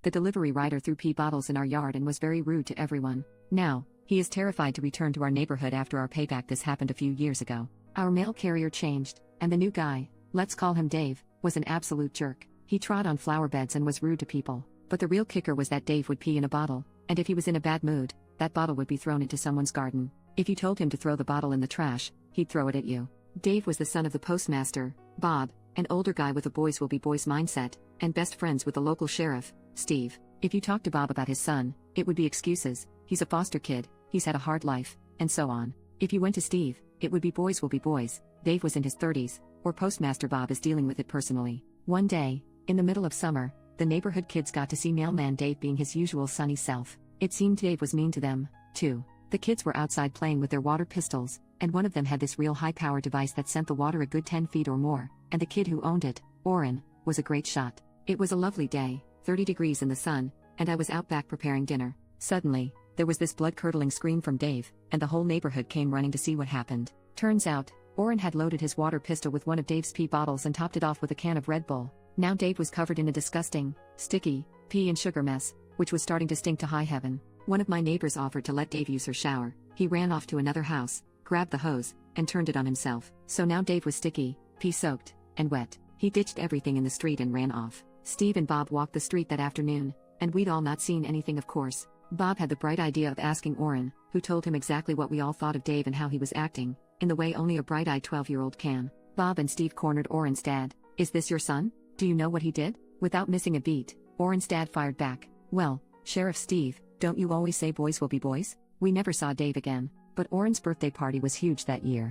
The delivery rider threw pee bottles in our yard and was very rude to everyone. Now, he is terrified to return to our neighborhood after our payback. This happened a few years ago. Our mail carrier changed, and the new guy, let's call him Dave, was an absolute jerk. He trod on flower beds and was rude to people. But the real kicker was that Dave would pee in a bottle, and if he was in a bad mood, that bottle would be thrown into someone's garden. If you told him to throw the bottle in the trash, he'd throw it at you. Dave was the son of the postmaster, Bob, an older guy with a boys will be boys mindset, and best friends with the local sheriff, Steve. If you talked to Bob about his son, it would be excuses, he's a foster kid, he's had a hard life, and so on. If you went to Steve, it would be boys will be boys, Dave was in his 30s, or postmaster Bob is dealing with it personally. One day, in the middle of summer, the neighborhood kids got to see Mailman Dave being his usual sunny self. It seemed Dave was mean to them, too. The kids were outside playing with their water pistols, and one of them had this real high-power device that sent the water a good 10 feet or more, and the kid who owned it, Orrin, was a great shot. It was a lovely day, 30 degrees in the sun, and I was out back preparing dinner. Suddenly, there was this blood-curdling scream from Dave, and the whole neighborhood came running to see what happened. Turns out, Orrin had loaded his water pistol with one of Dave's pee bottles and topped it off with a can of Red Bull. Now Dave was covered in a disgusting, sticky, pee and sugar mess, which was starting to stink to high heaven. One of my neighbors offered to let Dave use her shower. He ran off to another house, grabbed the hose, and turned it on himself. So now Dave was sticky, pee-soaked, and wet. He ditched everything in the street and ran off. Steve and Bob walked the street that afternoon, and we'd all not seen anything, of course. Bob had the bright idea of asking Orrin, who told him exactly what we all thought of Dave and how he was acting, in the way only a bright-eyed 12-year-old can. Bob and Steve cornered Orrin's dad. "Is this your son? Do you know what he did?" Without missing a beat, Orrin's dad fired back, "Well, Sheriff Steve, don't you always say boys will be boys?" We never saw Dave again, but Orrin's birthday party was huge that year.